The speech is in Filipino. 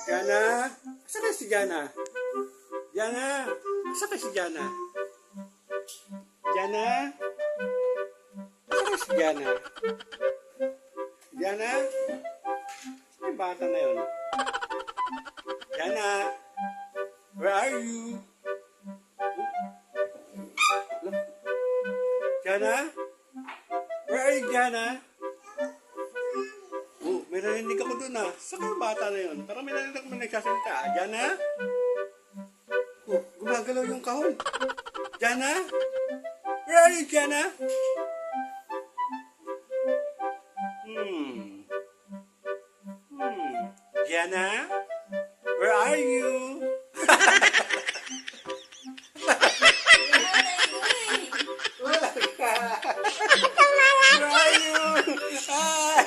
Jana? Asa ka si Jana? Jana? Asa ka si Jana? Jana? Asa ka si Jana? Jana? May bata na yun. Jana? Where are you? Jana? Where are you, Jana? Oh, may narinig ako dun ah. Saan yung bata na yun? Parang may narinig ako nagsasalita. Jana? Oh, gumagalaw yung kahon. Jana? Where are you, Jana? Jana? Where are you? Wala ka. Where are you? Hi!